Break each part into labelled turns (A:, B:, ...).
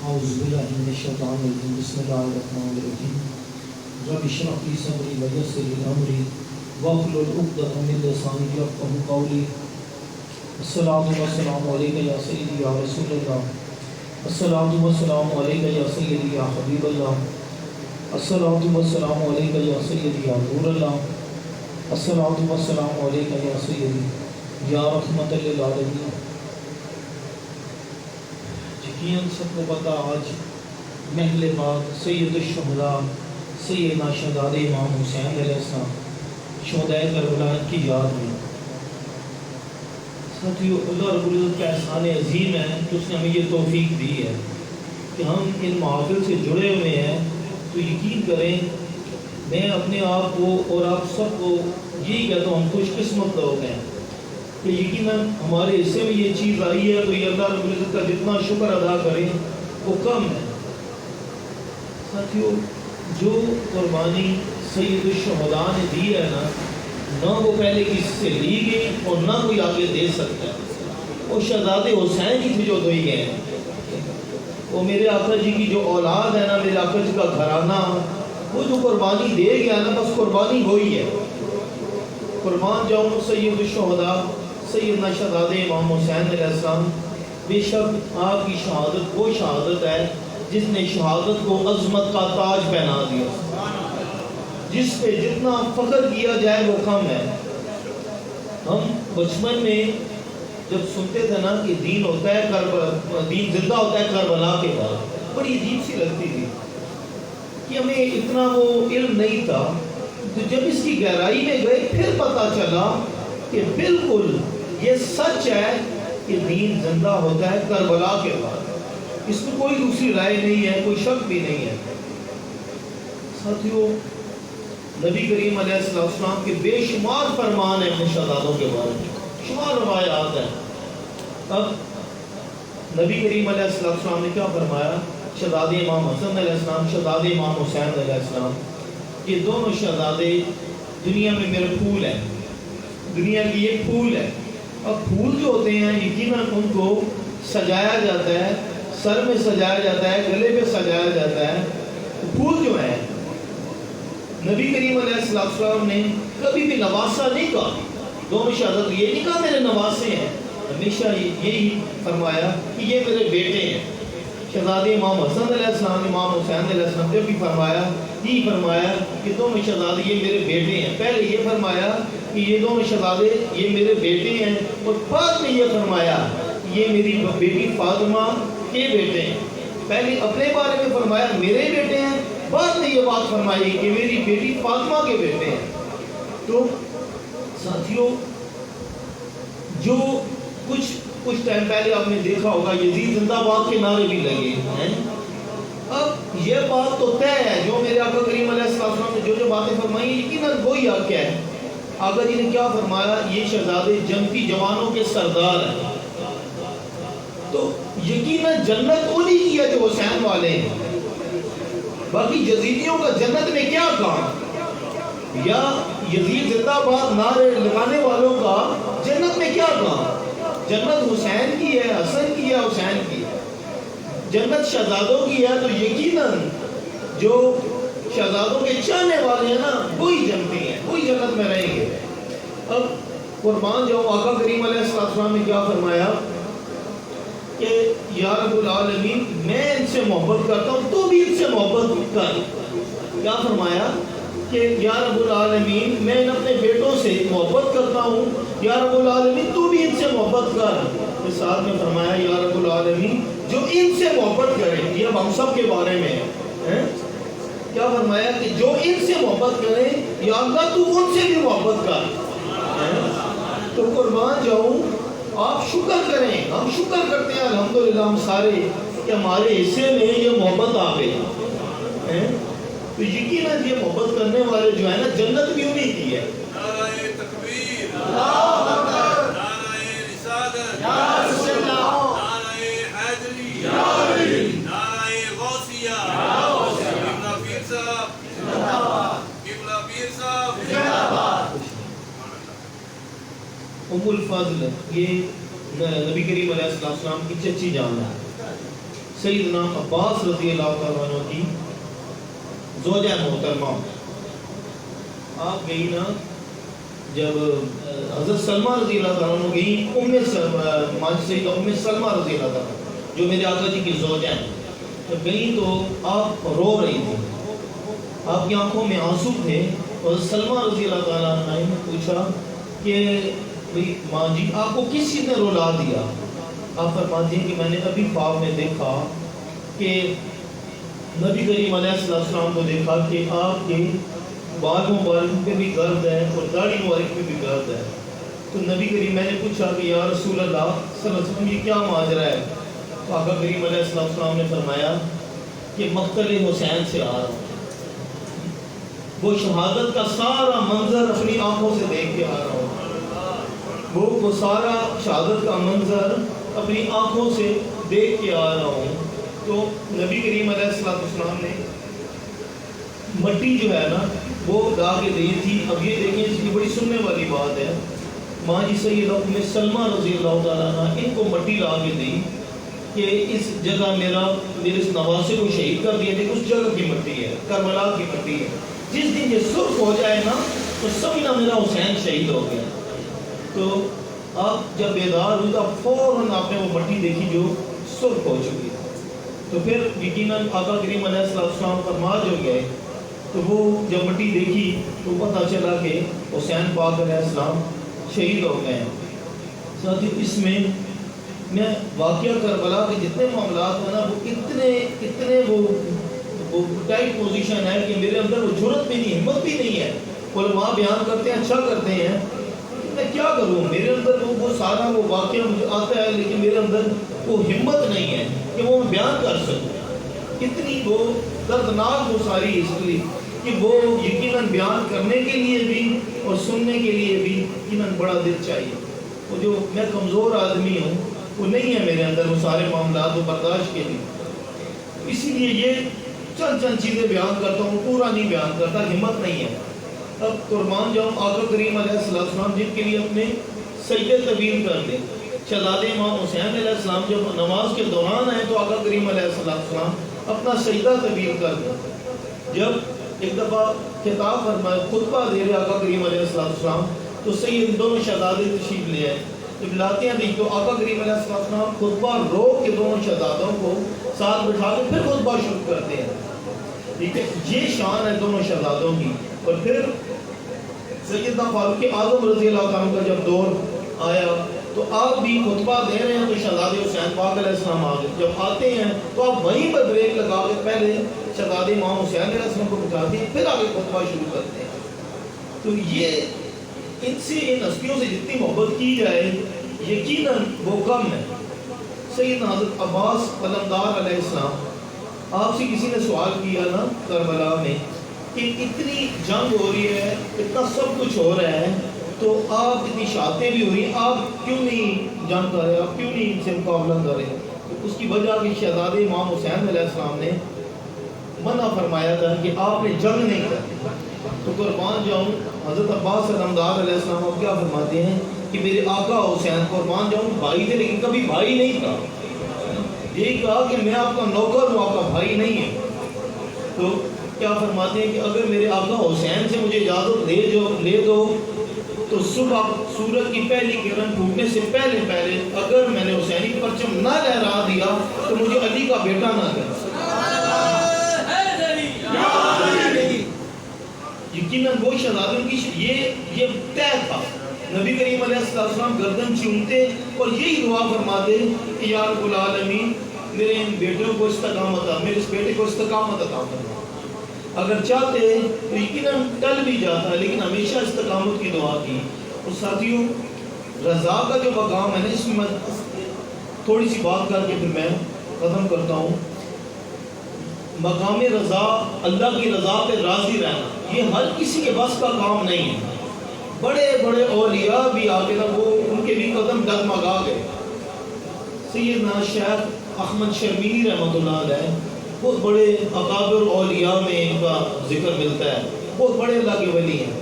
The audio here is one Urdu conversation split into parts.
A: أعوذ بالله من الشيطان الرجيم بسم الله الرحمن الرحيم رب اشرح لي صدري ويسر لي أمري واحلل عقدة من لساني يفقهوا قولي الصلاة والسلام عليك يا سيدي يا رسول الله الصلاة والسلام عليك يا سيدي يا حبيب الله الصلاة والسلام عليك يا سيدي يا نور الله الصلاة والسلام عليك يا سيدي يا رحمة للعالمين۔ یقیناً سب کو پتہ آج محل پاک سید الشہداء سیدنا شہزادہ امام حسین علیہ السلام شہدائے کربلا کی یاد میں ساتھیو اللہ رب العزت کا احسان عظیم ہے کہ اس نے ہمیں یہ توفیق دی ہے کہ ہم ان محافل سے جڑے ہوئے ہیں۔ تو یقین کریں میں اپنے آپ کو اور آپ سب کو یہی کہتا ہوں ہم خوش قسمت لوگ ہیں کہ یقیناً ہمارے حصے میں یہ چیز آئی ہے، تو یہ اللہ رب العزت کا جتنا شکر ادا کریں وہ کم ہے۔ ساتھیو جو قربانی سید الشہداء نے دی ہے نہ وہ پہلے کسی سے لی گئی اور نہ کوئی آگے دے سکتا ہے۔ وہ شہزادے حسین ہی تھے جو دے گئے ہیں۔ وہ میرے آقا جی کی جو اولاد ہے نا، میرے آقا جی کا گھرانہ، وہ جو قربانی دے گیا نا بس قربانی وہی ہے۔ قربان جاؤں سید الشہداء سیدنا شہزادہ امام حسین علیہ السلام، بے شک آپ کی شہادت وہ شہادت ہے جس نے شہادت کو عظمت کا تاج پہنا دیا، جس پہ جتنا فخر کیا جائے وہ کم ہے۔ ہم بچپن میں جب سنتے تھے نا کہ دین ہوتا ہے دین زندہ ہوتا ہے کربلا کے بعد، بڑی عجیب سی لگتی تھی کہ ہمیں اتنا وہ علم نہیں تھا۔ تو جب اس کی گہرائی میں گئے پھر پتہ چلا کہ بالکل یہ سچ ہے کہ دین زندہ ہوتا ہے کربلا کے بعد، اس میں کوئی دوسری رائے نہیں ہے، کوئی شک بھی نہیں ہے۔ ساتھیو نبی کریم علیہ السلام کے بے شمار فرمان ہیں اپنے شہزادوں کے بارے میں، شمار روایات ہیں۔ اب نبی کریم علیہ السلام نے کیا فرمایا؟ شہزادہ امام حسن علیہ السلام، شہزادہ امام حسین علیہ السلام، یہ دونوں شہزادے دنیا میں میرے پھول ہیں، دنیا کی ایک پھول ہے۔ اب پھول جو ہوتے ہیں یقیناً ان کو سجایا جاتا ہے، سر میں سجایا جاتا ہے، گلے پہ سجایا جاتا ہے۔ پھول جو ہیں نبی کریم علیہ السلام نے کبھی بھی نواسا نہیں کہا، دونوں شہزادے یہ نہیں کہا میرے نواسے ہیں، ہمیشہ یہی فرمایا کہ یہ میرے بیٹے ہیں۔ شہزادہ امام حسن علیہ السلام، امام حسین علیہ السلام نے بھی فرمایا کہ دونوں شہزادے یہ میرے بیٹے ہیں۔ پہلے یہ فرمایا کہ یہ دونوں شہزادے یہ میرے بیٹے ہیں، اور بعد میں یہ فرمایا یہ میری بیٹی فاطمہ کے بیٹے ہیں۔ پہلے اپنے بارے میں فرمایا میرے بیٹے ہیں، بعد میں یہ بات فرمائی کہ میری بیٹی فاطمہ کے بیٹے ہیں۔ تو ساتھیوں جو کچھ ٹائم پہلے آپ نے دیکھا ہوگا یزید زندہ باد کے نعرے بھی لگے ہیں۔ اب یہ بات تو طے ہے، جو میرے آقا کریم علیہ السلام نے جو باتیں فرمائی یقیناً وہی آقا ہے۔ آقا جی نے کیا فرمایا؟ یہ شہزادے جنگی جوانوں کے سردار ہیں، تو یقیناً جنت انہی کی ہے جو حسین والے ہیں۔ باقی یزیدیوں کا جنت میں کیا کام، یا یزید زندہ باد نعرے لگانے والوں کا جنت میں کیا کام؟ جنت حسین کی ہے، حسن کی ہے، حسین کی ہے۔ جنت شہزادوں کی ہے، تو یقیناً جو شہزادوں کے چاہنے والے ہیں نا وہی جنتی ہیں، وہی جنت میں رہیں گے۔ اب قربان جاؤں آقا کریم علیہ السلام نے کیا فرمایا کہ یا رب العالمین میں ان سے محبت کرتا ہوں تو بھی ان سے محبت کر۔ کیا فرمایا کہ یا رب العالمین میں ان اپنے بیٹوں سے محبت کرتا ہوں، یا رب العالمین تو بھی ان سے محبت کر۔ اس ساتھ میں فرمایا یا رب العالمین جو ان سے محبت کرے، یہ اب ہم سب کے بارے میں ہے۔ کیا فرمایا کہ جو ان سے محبت کرے یا اللہ تو ان سے بھی محبت کر۔ تو قربان جاؤں آپ شکر کریں، ہم شکر کرتے ہیں الحمدللہ ہم سارے کہ ہمارے حصے میں یہ محبت آ گئی۔ تو یقیناً یہ محبت کرنے والے جو ہے نا جنت بھی انہی کی ہے۔
B: نعرہ تکبیر، اللہ اکبر، نعرہ رسالت، یا رسول اللہ، نعرہ حیدری، یا علی، نعرہ غوثیہ، یا غوثیہ، قبلہ پیر صاحب، زندہ باد، قبلہ پیر صاحب، زندہ باد۔
A: ام الفضل یہ نبی کریم علیہ السلام کی چچی جان ہے، سیدنا عباس رضی اللہ تعالیٰ عنہ کی زوجہ محترمہ آپ گئی نا، جب حضرت سلمہ رضی اللہ تعالیٰ عنہ گئی سیدہ ام سلمہ رضی اللہ تعالیٰ جو میرے آقا جی کی زوجہ ہیں، جب گئی تو آپ رو رہی تھی، آپ کی آنکھوں میں آنسو تھے، اور سلمہ رضی اللہ تعالیٰ عنہ نے پوچھا کہ بھئی ماں جی آپ کو کس چیز نے رلا دیا؟ آپ فرماتی ہیں کہ میں نے ابھی خواب میں دیکھا کہ نبی کریم علیہ السلام کو دیکھا کہ آپ کے بال مبارک پہ بھی گرد ہے اور داڑھی مبارک پہ بھی گرد ہے، تو نبی کریم، میں نے پوچھا کہ یا رسول اللہ صلی اللہ علیہ وسلم یہ کیا ماجرا ہے؟ تو آقا کریم علیہ السلام نے فرمایا کہ مقتل حسین سے آ رہا ہوں، وہ شہادت کا سارا منظر اپنی آنکھوں سے دیکھ کے آ رہا ہوں، وہ سارا شہادت کا منظر اپنی آنکھوں سے دیکھ کے آ رہا ہوں۔ تو نبی کریم علیہ السلام نے مٹی جو ہے نا وہ لا کے دی تھی۔ اب یہ دیکھیں اس کی بڑی سننے والی بات ہے، ماں جی سیدہ ام سلمہ رضی اللہ تعالیٰ عنہ ان کو مٹی لا کے دی کہ اس جگہ میرے اس نواسے کو شہید کر دیا، دیکھ اس جگہ کی مٹی ہے، کربلا کی مٹی ہے، جس دن یہ سرخ ہو جائے نا تو سمجھنا میرا حسین شہید ہو گیا۔ تو آپ جب بیدار ہوئی تو فوراً آپ نے وہ مٹی دیکھی جو سرخ ہو چکی، تو پھر یقیناً آقا کریم علیہ السلام فرما جو گئے، تو وہ جب مٹی دیکھی تو پتہ چلا کہ حسین پاک علیہ السلام شہید ہو گئے ہیں۔ ساتھی اس میں واقعہ کربلا کے جتنے معاملات ہیں نا وہ اتنے وہ ٹائٹ پوزیشن ہے کہ میرے اندر وہ جرت بھی نہیں، ہمت بھی نہیں ہے۔ علماء بیان کرتے ہیں، اچھا کرتے ہیں، میں کیا کروں، میرے اندر وہ سارا وہ واقعہ مجھے آتا ہے لیکن میرے اندر وہ ہمت نہیں ہے کہ وہ میں بیان کر سکوں۔ اتنی وہ دردناک وہ ساری ہسٹری کہ وہ یقیناً بیان کرنے کے لیے بھی اور سننے کے لیے بھی یقیناً بڑا دل چاہیے۔ وہ جو میں کمزور آدمی ہوں وہ نہیں ہے میرے اندر وہ سارے معاملات وہ برداشت کے لیے، اسی لیے یہ چند چیزیں بیان کرتا ہوں، پورا نہیں بیان کرتا، ہمت نہیں ہے۔ اب قربان جاؤں آقا کریم علیہ السلام جن کے لیے اپنے سجدے طویل کر دیں، شہزادے امام حسین علیہ السلام جب نماز کے دوران آئے تو آقا کریم علیہ السلام اپنا سجدہ طویل کر دیں۔ جب ایک دفعہ خطاب فرمائے، خطبہ دے رہے آقا کریم علیہ السلام تو سید دونوں شہزادے تشریف لے آئے، جب لاتے ہیں تو آقا کریم علیہ السلام خطبہ روک کے دونوں شہزادوں کو ساتھ بٹھا کے پھر خطبہ شروع کرتے ہیں، ٹھیک ہے، یہ شان ہے دونوں شہزادوں کی۔ اور پھر سیدنا فاروق اعظم رضی اللہ تعالیٰ کا جب دور آیا تو آپ بھی خطبہ دے رہے ہیں تو شہزادے حسین پاک علیہ السلام آ گئے، جب آتے ہیں تو آپ وہیں پر بریک لگا کے پہلے شہزادے امام حسین علیہ السلام کو بٹھاتے ہیں پھر آگے خطبہ شروع کرتے ہیں۔ تو یہ ان ہستیوں سے جتنی محبت کی جائے یقیناً وہ کم ہے۔ سیدنا حضرت عباس علمدار علیہ السلام، آپ سے کسی نے سوال کیا نا کربلا میں کہ اتنی جنگ ہو رہی ہے، اتنا سب کچھ ہو رہا ہے، تو آپ اتنی شہادتیں بھی ہو رہی ہیں، آپ کیوں نہیں جنگ کر رہے، آپ کیوں نہیں ان سے مقابلہ کر رہے؟ تو اس کی وجہ کہ شہزادے امام حسین علیہ السلام نے منع فرمایا تھا کہ آپ نے جنگ نہیں کرنی۔ تو قربان جاؤں حضرت عباس علمدار علیہ السلام آپ کیا فرماتے ہیں کہ میرے آقا حسین قربان جاؤں بھائی تھے لیکن کبھی بھائی نہیں تھا، یہی کہا کہ میں آپ کا نوکر ہوں، آپ کا بھائی نہیں ہے۔ تو کیا فرماتے ہیں کہ اگر میرے آقا حسین سے مجھے اجازت لے دو تو صبح سورج کی پہلی کرن پھوٹنے سے پہلے اگر میں نے حسینی پرچم نہ لہرا دیا تو مجھے علی کا بیٹا نہ کہنا۔ یقیناً وہ شہزادوں کی یہ طے تھا، نبی کریم علیہ السلام گردن چومتے اور یہی دعا فرماتے کہ یا رب العالمین میرے ان بیٹوں کو استقامت، میرے اس بیٹے کو استقامت عطا فرما۔ اگر چاہتے تو یقیناً ٹل بھی جاتا لیکن ہمیشہ استقامت کی دعا کی۔ اور ساتھیوں رضا کا جو مقام ہے نا، اس میں تھوڑی سی بات کر کے پھر میں ختم کرتا ہوں۔ مقام رضا، اللہ کی رضا پہ راضی رہنا، یہ ہر کسی کے بس کا کام نہیں ہے۔ بڑے بڑے اولیاء بھی آگے نا وہ ان کے بھی قدم ڈگمگا گئے۔ سیدنا شیخ احمد شربینی رحمۃ اللہ علیہ بہت بڑے اکابر اولیاء میں ان کا ذکر ملتا ہے، بہت بڑے اللہ کے ولی ہیں۔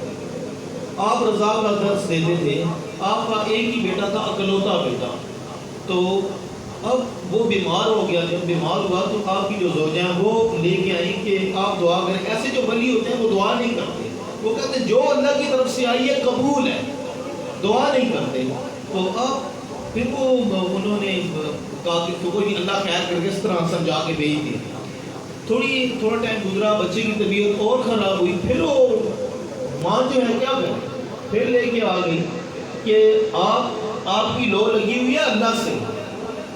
A: آپ رضا کا درس دیتے تھے، آپ کا ایک ہی بیٹا تھا، اکلوتا بیٹا، تو اب وہ بیمار ہو گیا، جب بیمار ہوا تو آپ کی جو زوجہ ہیں وہ لے کے آئی کہ آپ دعا کریں. ایسے جو ولی ہوتے ہیں وہ دعا نہیں کرتے، وہ کہتے ہیں جو اللہ کی طرف سے آئی ہے قبول ہے، دعا نہیں کرتے. تو اب پھر وہ انہوں نے کہا کہ کوئی اللہ خیر کر کے اس طرح سمجھا کے بھیج دیا. تھوڑا ٹائم گزرا، بچے کی طبیعت اور خراب ہوئی، پھر وہ ماں جو ہے کیا کرے، پھر لے کے آ گئی کہ آپ کی لو لگی ہوئی ہے اللہ سے،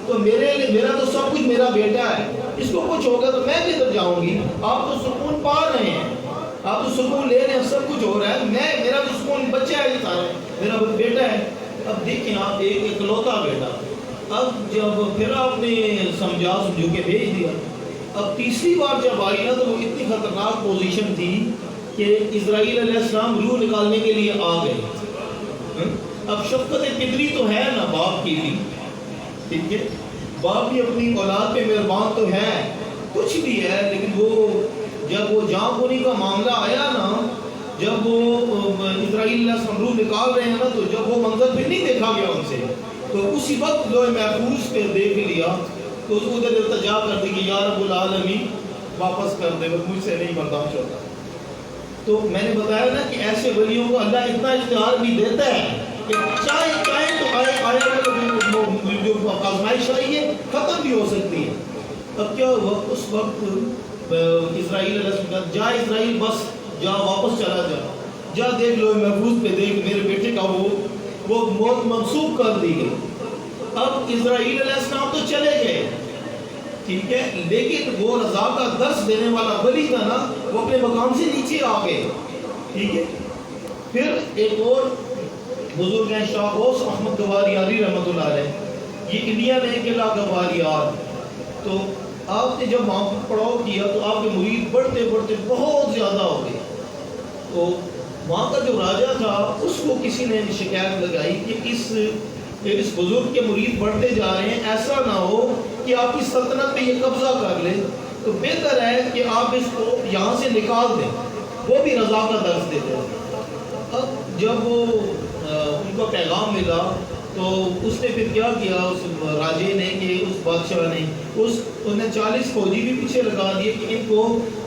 A: تو میرا تو سب کچھ میرا بیٹا ہے، اس کو کچھ ہوگا تو میں کدھر جاؤں گی؟ آپ تو سکون پا رہے ہیں، آپ تو سکون لے رہے ہیں، سب کچھ ہو رہا ہے، میرا تو سکون بچہ ہے، سارا میرا بیٹا ہے. اب دیکھیں آپ ایک اکلوتا بیٹا. اب جب پھر آپ نے سمجھو کے بھیج دیا. اب تیسری بار جب آئی نا تو وہ اتنی خطرناک پوزیشن تھی کہ اسرائیل علیہ السلام روح نکالنے کے لیے آ گئے. اب شفقت فطری تو ہے نا باپ کی بھی، ٹھیک ہے، باپ بھی اپنی اولاد پہ مہربان تو ہے، کچھ بھی ہے، لیکن وہ جب وہ جان کھونے کا معاملہ آیا نا، جب وہ اسرائیل علیہ السلام روح نکال رہے ہیں نا، تو جب وہ منظر پہ نہیں دیکھا گیا ان سے، تو اسی وقت لوح محفوظ پہ دیکھ لیا تو اس کو ادھر التجا کر دی کہ یا رب العالمین واپس کر دے، مجھ سے نہیں برداشت ہوتا. تو میں نے بتایا نا کہ ایسے ولیوں کو اللہ اتنا اختیار بھی دیتا ہے کہ چاہے تو جو آزمائش آئی ہے ختم بھی ہو سکتی ہے. اب کیا ہوا اس وقت اسرائیل علیہ السلام جا اسرائیل بس جا واپس چلا جا دیکھ لو محفوظ پہ دیکھ میرے بیٹے کا وہ موت منسوخ کر دی گئی. اب اسرائیل علیہ السلام تو چلے گئے، ٹھیک ہے، لیکن وہ رضا کا درس دینے والا ولی تھا نا، وہ اپنے مقام سے نیچے آ گئے، ٹھیک ہے. پھر ایک اور بزرگ ہیں شاہ غوث احمد گواریاری رحمۃ اللہ علیہ، یہ انڈیا میں قلعہ گواریار. تو آپ نے جب وہاں پر پڑاؤ کیا تو آپ کے مرید بڑھتے بڑھتے بہت زیادہ ہو گئے. تو وہاں کا جو راجہ تھا اس کو کسی نے شکایت لگائی کہ اس بزرگ کے مرید بڑھتے جا رہے ہیں، ایسا نہ ہو کہ آپ کی سلطنت پہ یہ قبضہ کر لیں، تو بہتر ہے کہ آپ اس کو یہاں سے نکال دیں. وہ بھی رضا کا درس دیتے ہیں. اب جب وہ ان کو پیغام ملا تو اس نے پھر کیا کیا اس راجے نے کہ اس بادشاہ نے انہیں 40 فوجی بھی پیچھے لگا دیے کہ ان کو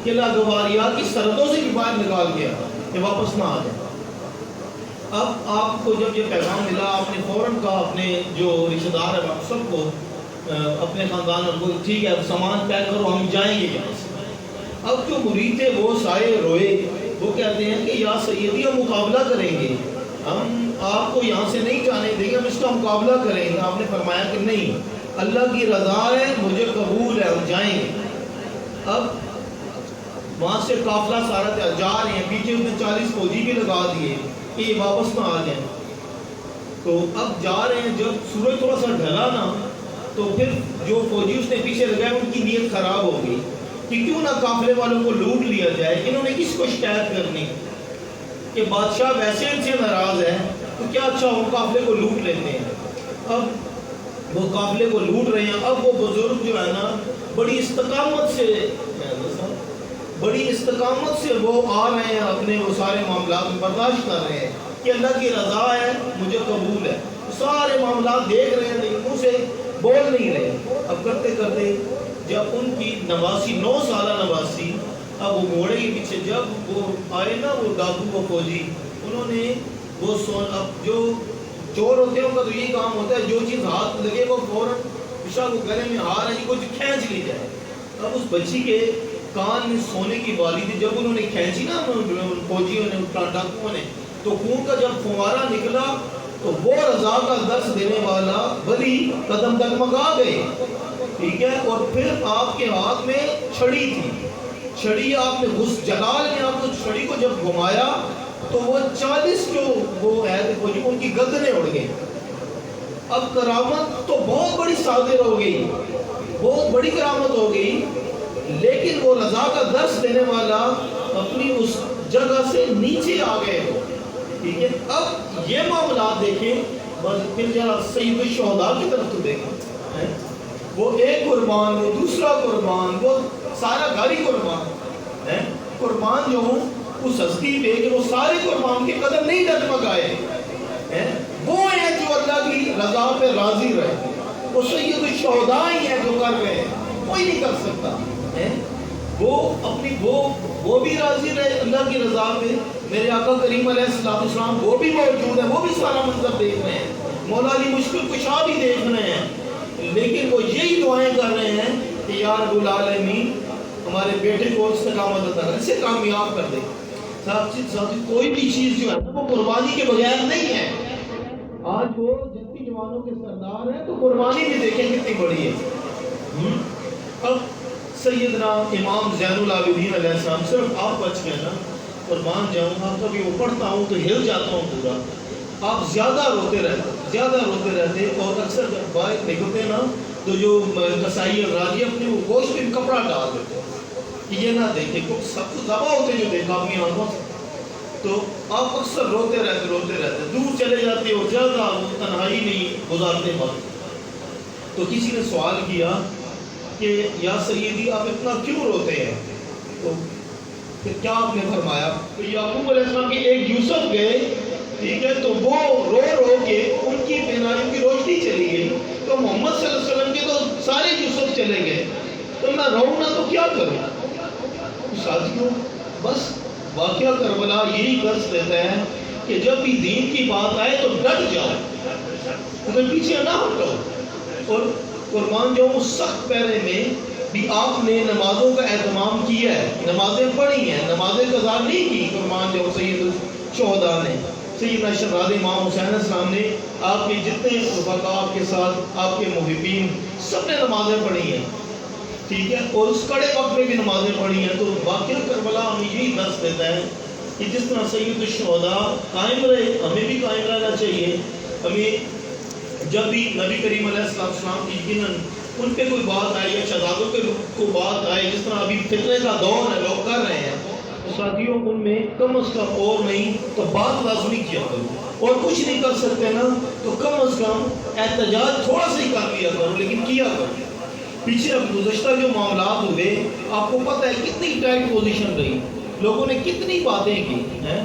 A: قلعہ گواریار کی سرحدوں سے بھی باہر نکال گیا کہ واپس نہ آ جائے. اب آپ کو جب یہ پیغام ملا آپ نے فوراً کہا اپنے جو رشتہ دار ہیں سب کو، اپنے خاندان کو، ٹھیک ہے سامان پیک کرو ہم جائیں گے یہاں سے. اب جو مرید تھے وہ سارے روئے، وہ کہتے ہیں کہ یا سیدی ہم مقابلہ کریں گے، ہم آپ کو یہاں سے نہیں جانے دیں گے، ہم اس کا مقابلہ کریں گے. آپ نے فرمایا کہ نہیں، اللہ کی رضا ہے، مجھے قبول ہے، ہم جائیں گے. اب وہاں سے قافلہ سارا جا رہے ہیں، پیچھے اس نے 40 فوجی بھی لگا دیے کہ یہ واپس نہ آ جائیں. تو اب جا رہے ہیں، جب سورج تھوڑا سا ڈھلا نا تو پھر جو فوجی اس نے پیچھے لگائے ان کی نیت خراب ہو گئی کہ کیوں نہ قافلے والوں کو لوٹ لیا جائے. انہوں نے کس کو شکایت کرنی کہ بادشاہ ویسے ان سے ناراض ہے تو کیا اچھا ہم قافلے کو لوٹ لیتے ہیں. اب وہ قافلے کو لوٹ رہے ہیں. اب وہ بزرگ جو ہے نا بڑی استقامت سے وہ آ رہے ہیں، اپنے وہ سارے معاملات میں برداشت کر رہے ہیں کہ اللہ کی رضا ہے، مجھے قبول ہے. سارے معاملات دیکھ رہے ہیں لیکن منہ سے بول نہیں رہے. اب کرتے کرتے جب ان کی نواسی 9 سالہ نواسی، اب وہ گھوڑے کے پیچھے جب وہ آئے نا وہ ڈاکو وہ فوجی، انہوں نے وہ اب جو چور ہوتے ہیں ان کا تو یہی کام ہوتا ہے جو چیز ہاتھ لگے وہ فوراً پشا کو گلے میں ہار ہے کچھ کھینچ لی جائے. اب اس بچی کے کان میں سونے کی والی تھی، جب انہوں نے کھینچی نا فوجیوں نے ڈاکوؤں نے تو خون کا جب فوارہ نکلا تو وہ رضا کا درس دینے والا ولی قدم ڈگمگا گئے، ٹھیک ہے. اور پھر آپ کے ہاتھ میں چھڑی تھی، چھڑی آپ نے اس جلال میں آپ کو چھڑی کو جب گھمایا تو وہ 40 جو وہ ہے فوجی ان کی گردنیں اڑ گئی. اب کرامت تو بہت بڑی صادر ہو گئی، بہت بڑی کرامت ہو گئی، لیکن وہ رضا کا درس دینے والا اپنی اس جگہ سے نیچے آ گئے ہو، ٹھیک ہے. اب یہ معاملات دیکھیں، پھر ذرا سید الشہداء کی طرف تو دیکھیں، وہ ایک قربان، وہ دوسرا قربان، وہ سارا گھر ہی قربان ہے. قربان جو ہوں اس ہستی پہ کہ وہ سارے قربان کے قدم نہیں ڈگمگائے، وہ ہیں جو اللہ کی رضا پہ راضی رہے. وہ سید الشہداء ہی ہے جو کر رہے ہیں، کوئی نہیں کر سکتا ہے۔ وہ اپنی وہ بھی راضی رہے اللہ کی رضا پہ، میرے آقا کریم علیہ السلام وہ بھی موجود ہے، وہ بھی سارا منظر دیکھ رہے ہیں، مولا علی مشکل کشا بھی دیکھ رہے ہیں، لیکن وہ یہی دعائیں کر رہے ہیں کہ یا رب العالمین ہمارے بیٹے کو استقامت عطا کر، اسے کامیاب کر دے۔ صاحب کوئی بھی چیز جو ہے وہ قربانی کے بغیر نہیں ہے۔ آج وہ جتنی جوانوں کے سردار ہیں تو قربانی بھی دیکھیں کتنی بڑی ہے۔ اب سیدنا امام زین العابدین علیہ السلام، صرف آپ بچ گئے نا، قربان جاؤں آپ کبھی وہ پڑھتا ہوں تو ہل جاتا ہوں پورا، آپ زیادہ روتے رہتے اور اکثر جب بات نکلتے نا تو جو کسائی الراجی اپنے وہ گوشت میں کپڑا ڈال دیتے کہ یہ نہ دیکھے، سب کو ذبح ہوتے جو دیکھا اپنی آنکھوں سے، تو آپ اکثر روتے رہتے دور چلے جاتے اور زیادہ تنہائی نہیں گزارتے وقت۔ تو کسی نے سوال کیا کہ یا سیدی آپ اتنا کیوں روتے ہیں؟ تو پھر کیا آپ نے فرمایا؟ تو یعقوب علیہ السلام کے ایک یوسف گئے، ٹھیک ہے، تو وہ رو کے ان کی بینائیوں کی روشنی چلی گئی، تو محمد صلی اللہ علیہ وسلم کے تو سارے یوسف چلے گئے، تو میں رہوں نہ تو کیا کروں؟ ساتھیوں بس واقعہ کربلا یہی درس دیتا ہے کہ جب بھی دین کی بات آئے تو ڈٹ جاؤ، تو پیچھے نہ ہٹو۔ اور قربان جو اس سخت پیرے میں بھی آپ نے نمازوں کا اہتمام کیا ہے، نمازیں پڑھی ہیں، نمازیں قضا نہیں کی۔ قربان جو سید الشہداء نے، سیدنا شہزادہ امام حسین علیہ السلام نے، آپ کے جتنے رفقا آپ کے ساتھ، آپ کے محبین، سب نے نمازیں پڑھی ہیں، ٹھیک ہے، اور اس کڑے وقت میں بھی نمازیں پڑھی ہیں۔ تو واقعہ کربلا ہمیں یہی درس دیتا ہے کہ جس طرح سید الشہداء قائم رہے، ہمیں بھی قائم رہنا چاہیے۔ ہمیں جب بھی نبی کریم علیہ السلام کی یقیناً ان پہ کوئی بات آئے یا شہزادوں پہ کوئی بات آئے، جس طرح ابھی فتنے کا دور ہے لوگ کر رہے ہیں، تو ساتھیوں ان میں کم از کم اور نہیں تو بات لازمی کیا کرو، اور کچھ نہیں کر سکتے نا تو کم از کم احتجاج تھوڑا سا ہی کر لیا کرو، لیکن کیا کرو۔ پیچھے اب گزشتہ جو معاملات ہوئے آپ کو پتہ ہے کتنی ٹائٹ پوزیشن رہی، لوگوں نے کتنی باتیں کی ہیں،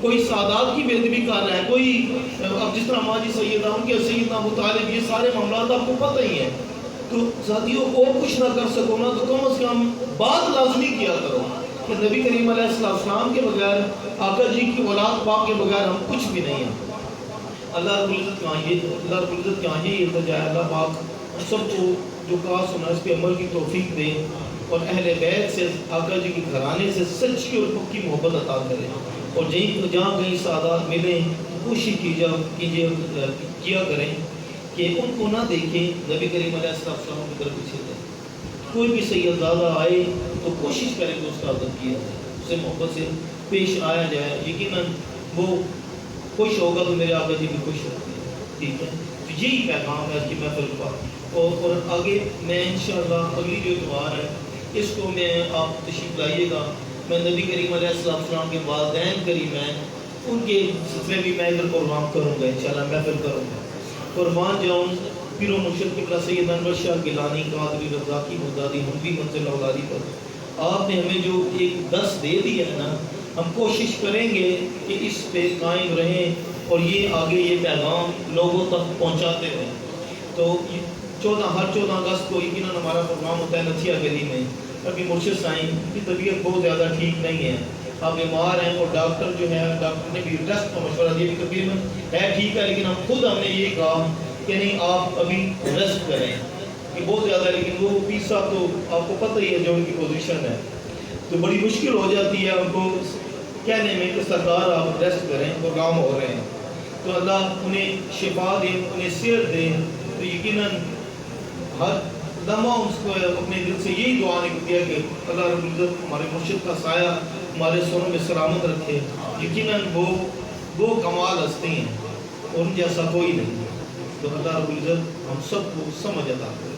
A: کوئی سادات کی بے ادبی کر رہا ہے، کوئی اب جس طرح ماجی سیدہ ان کے سیدنا ابو طالب، یہ سارے معاملات آپ کو پتہ ہی ہیں۔ تو ساتھیوں اور کچھ نہ کر سکو نا تو کم از کم بات لازمی کیا کرو کہ نبی کریم علیہ السلام کے بغیر، آقا جی کی اولاد پاک کے بغیر ہم کچھ بھی نہیں ہیں۔ اللہ رب العزت کہاں یہ التجا ہے، اللہ پاک ہم سب کو جو کہا سنا اس پہ عمل کی توفیق دے، اور اہل بیت سے، آقا جی کے گھرانے سے سچی اور پکی محبت عطا کرے، اور جہاں کہیں سعادات ملیں کوشش کیا کریں کہ ان کو نہ دیکھیں، نبی کریم علیہ السلام کی طرف پیچھے دیں۔ کوئی بھی سیدزادہ آئے تو کوشش کریں کہ اس کا عزت کیا جائے، اسے محبت سے پیش آیا جائے، یقیناً وہ خوش ہوگا تو میرے آقا جی بھی خوش ہوتے ہیں، ٹھیک ہے۔ تو یہی پیغام ہے کہ محفل کا، اور آگے میں انشاءاللہ اگلی جو اتوار ہے اس کو میں آپ تشریف لائیے گا، میں نبی کریم علیہ السلام کے والدین کریم ہیں ان کے سلسلے بھی میں ادھر پروگرام کروں گا، انشاءاللہ محفل کروں گا۔ قربان جاؤں پیر و مرشد قبلہ سید انور شاہ گیلانی قادری رضاقی بغدادی ہموی منزل اولادی پر آپ نے ہمیں جو ایک درس دے دیا ہے نا، ہم کوشش کریں گے کہ اس پہ قائم رہیں اور یہ آگے یہ پیغام لوگوں تک پہنچاتے رہیں۔ تو ہر 14 اگست کو یقیناً ہمارا پروگرام ہوتا ہے نتھیا گلی میں۔ ابھی مرشد صاحب کی طبیعت بہت زیادہ ٹھیک نہیں ہے، آپ بیمار ہیں، اور ڈاکٹر جو ہے ڈاکٹر نے بھی ریسٹ کا مشورہ دیا، تقریباً ہے ٹھیک ہے، لیکن ہم نے یہ کہا کہ نہیں آپ ابھی ریسٹ کریں، کہ بہت زیادہ، لیکن وہ پیر صاحب تو آپ کو پتہ ہی ہے جو ان کی پوزیشن ہے، تو بڑی مشکل ہو جاتی ہے ان کو کہنے میں کہ سرکار آپ ریسٹ کریں، پروگرام ہو رہے ہیں، تو اللہ انہیں شفا دے، انہیں صحت دے۔ تو یقیناً ہر لمحہ اس کو اپنے دل سے یہی دعا نکلتی ہے کہ اللہ رب العزت ہمارے مرشد کا سایہ ہمارے سروں میں سلامت رکھے۔ یقیناً وہ کمال ہستی ہیں، ان جیسا کوئی نہیں، تو اللہ رب العزت ہم سب کو سمجھ عطا کرے۔